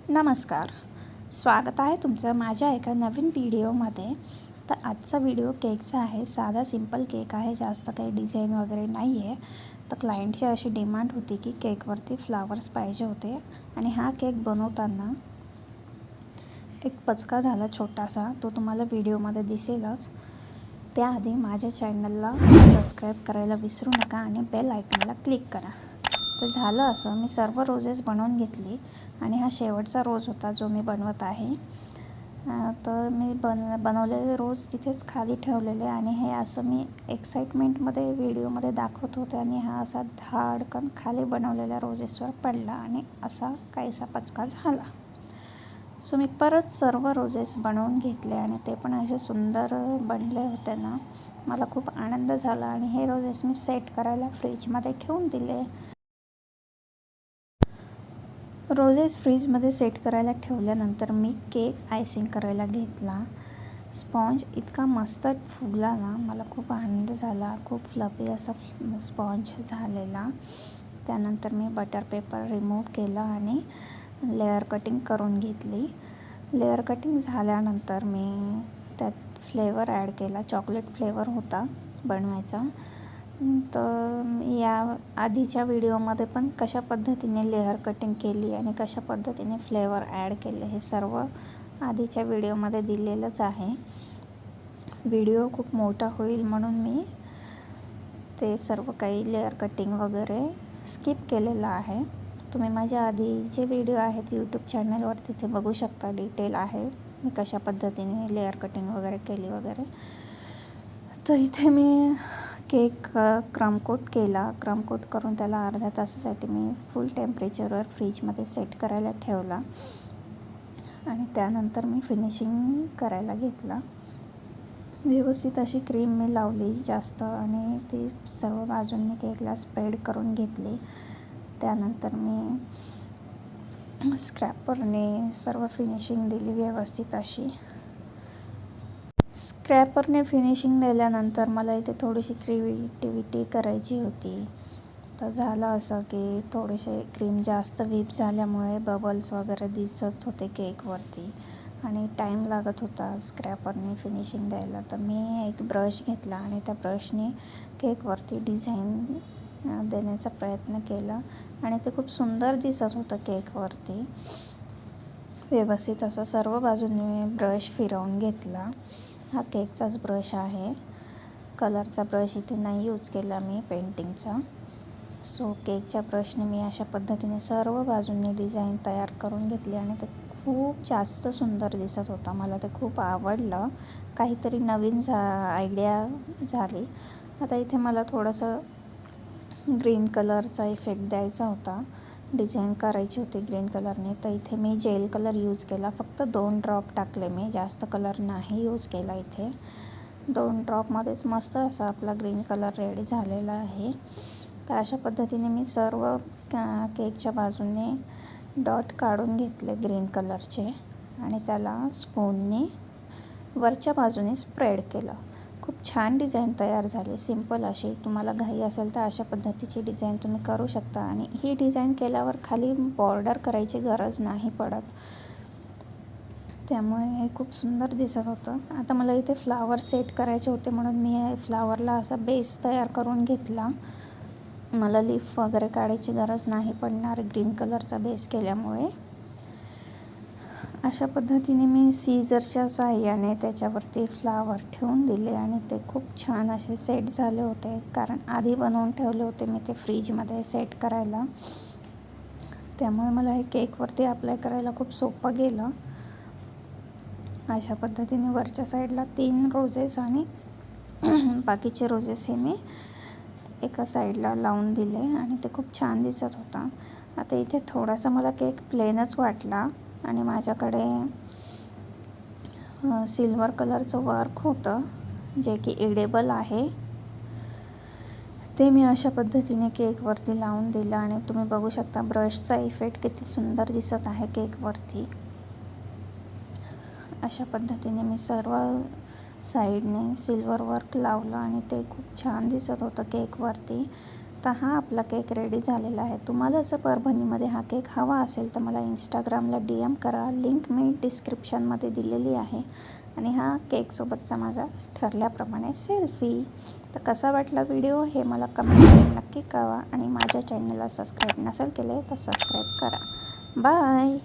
नमस्कार, स्वागत आहे तुमचं माझ्या एका नवीन व्हिडिओमध्ये. तर आजचा व्हिडिओ केकचा आहे. साधा सिंपल केक आहे, जास्त काही डिझाईन वगैरे नाही आहे. तर क्लायंटची अशी डिमांड होती की केकवरती फ्लावर्स पाहिजे होते आणि हा केक बनवताना एक पचका झाला छोटासा, तो तुम्हाला व्हिडिओमध्ये दिसेलच. त्याआधी माझ्या चॅनलला सबस्क्राईब करायला विसरू नका आणि बेल आयकॉनला क्लिक करा. तर झालं असं, मी सर्व रोजेस बनवून घेतली आणि हा शेवटचा रोज होता जो मी बनवत आहे. तर मी बनवलेले रोज तिथेच खाली ठेवलेले आणि हे असं मी एक्साइटमेंटमध्ये व्हिडिओमध्ये दाखवत होते आणि हा असा धाडकन खाली बनवलेल्या रोजेसवर पडला आणि असा काहीसा पचका झाला. सो मी परत सर्व रोजेस बनवून घेतले आणि ते पण असे सुंदर बनले होते ना, मला खूप आनंद झाला. आणि हे रोजेस मी सेट करायला फ्रीजमध्ये ठेवून दिले. रोजेस फ्रीजमध्ये सेट करायला ठेवल्यानंतर मी केक आयसिंग करायला घेतला. स्पॉन्ज इतका मस्त फुगला ना, मला खूप आनंद झाला. खूप फ्लफी असा स्पॉन्ज झालेला. त्यानंतर मी बटर पेपर रिमूव्ह केला आणि लेअर कटिंग करून घेतली. लेअर कटिंग झाल्यानंतर मी त्यात फ्लेवर ॲड केला. चॉकलेट फ्लेवर होता बनवायचा. तर या आधीच्या व्हिडिओमध्ये पण कशा पद्धतीने लेअर कटिंग केली आणि कशा पद्धतीने फ्लेवर ॲड केले हे सर्व आधीच्या व्हिडिओमध्ये दिलेलंच आहे. व्हिडिओ खूप मोठा होईल म्हणून मी ते सर्व काही लेअर कटिंग वगैरे स्किप केलेलं आहे. तुम्ही माझ्या आधीचे व्हिडिओ आहेत यूट्यूब चॅनलवर, तिथे बघू शकता. डिटेल आहे मी कशा पद्धतीने लेअर कटिंग वगैरे केली वगैरे. तर इथे मी केक क्रमकोट केला. क्रमकोट करून त्याला अर्ध्या तासासाठी मी फुल टेम्परेचरवर फ्रीजमध्ये सेट करायला ठेवला आणि त्यानंतर मी फिनिशिंग करायला घेतला. व्यवस्थित अशी क्रीम मी लावली जास्त आणि ती सर्व बाजूंनी केकला स्प्रेड करून घेतली. त्यानंतर मी स्क्रॅपरने सर्व फिनिशिंग दिली व्यवस्थित अशी. स्क्रॅपरने फिनिशिंग दिल्यानंतर मला इथे थोडीशी क्रिएटिव्हिटी करायची होती. तर झालं असं की थोडेसे क्रीम जास्त व्हीप झाल्यामुळे बबल्स वगैरे दिसत होते केकवरती आणि टाईम लागत होता स्क्रॅपरने फिनिशिंग द्यायला. तर मी एक ब्रश घेतला आणि त्या ब्रशने केकवरती डिझाईन देण्याचा प्रयत्न केला आणि ते खूप सुंदर दिसत होतं केकवरती. व्यवस्थित असं सर्व बाजूने मी ब्रश फिरवून घेतला. हा केकचाच ब्रश आहे, कलरचा ब्रश इथे नाही यूज केला मी पेंटिंगचा. सो केकच्या ब्रशने मी अशा पद्धतीने सर्व बाजूंनी डिझाईन तयार करून घेतली आणि ते खूप जास्त सुंदर दिसत होता. मला ते खूप आवडलं. काहीतरी नवीन आयडिया झाली. आता इथे मला थोडंसं ग्रीन कलरचा इफेक्ट द्यायचा होता, डिझाईन करायची होती ग्रीन कलरने. तर इथे मी जेल कलर यूज केला. फक्त 2 ड्रॉप टाकले मी, जास्त कलर नाही यूज केला. इथे 2 ड्रॉपमध्येच मस्त असा आपला ग्रीन कलर रेडी झालेला आहे. तर अशा पद्धतीने मी सर्व केकच्या बाजूने डॉट काढून घेतले ग्रीन कलरचे आणि त्याला स्पूनने वरच्या बाजूने स्प्रेड केलं. खूप छान डिझाईन तयार झाली, सिंपल अशी. तुम्हाला घाई असेल तर अशा पद्धतीची डिझाईन तुम्ही करू शकता आणि ही डिझाईन केल्यावर खाली बॉर्डर करायची गरज नाही पडत, त्यामुळे हे खूप सुंदर दिसत होतं. आता मला इथे फ्लावर सेट करायचे होते म्हणून मी फ्लावरला असा बेस तयार करून घेतला. मला लीफ वगैरे काढायची गरज नाही पडणार ग्रीन कलरचा बेस केल्यामुळे. अशा पद्धतीने मी सीझरच्या साहाय्याने त्याच्यावरती फ्लावर ठेवून दिले आणि ते खूप छान असे सेट झाले होते, कारण आधी बनवून ठेवले होते मी ते फ्रीजमध्ये सेट करायला. त्यामुळे मला हे केकवरती अप्लाय करायला खूप सोपं गेलं. अशा पद्धतीने वरच्या साईडला 3 रोजेस आणि बाकीचे रोजेस हे मी एका साईडला लावून दिले आणि ते खूप छान दिसत होता. आता इथे थोडासा मला केक प्लेनच वाटला आणि माझ्याकडे सिल्वर कलरचं वर्क होतं जे की एडेबल आहे. ते मी अशा पद्धतीने केकवरती लावून दिलं आणि तुम्ही बघू शकता ब्रशचा इफेक्ट किती सुंदर दिसत आहे केकवरती. अशा पद्धतीने मी सर्व साईडने सिल्वर वर्क लावलं आणि ते खूप छान दिसत होतं केकवरती. तर आता हा आपला केक रेडी झालेला आहे. तुम्हाला जर परभणीमध्ये हा केक हवा असेल तर मला इंस्टाग्रामला DM करा. लिंक मी डिस्क्रिप्शनमध्ये दिलेली आहे. आणि हा केकसोबतचा माझा ठरल्याप्रमाणे सेल्फी. तर कसा वाटला व्हिडिओ हे मला कमेंट करून नक्की कळवा. आणि माझ्या चॅनलला सबस्क्राईब नसेल केले तर सबस्क्राईब करा. बाय.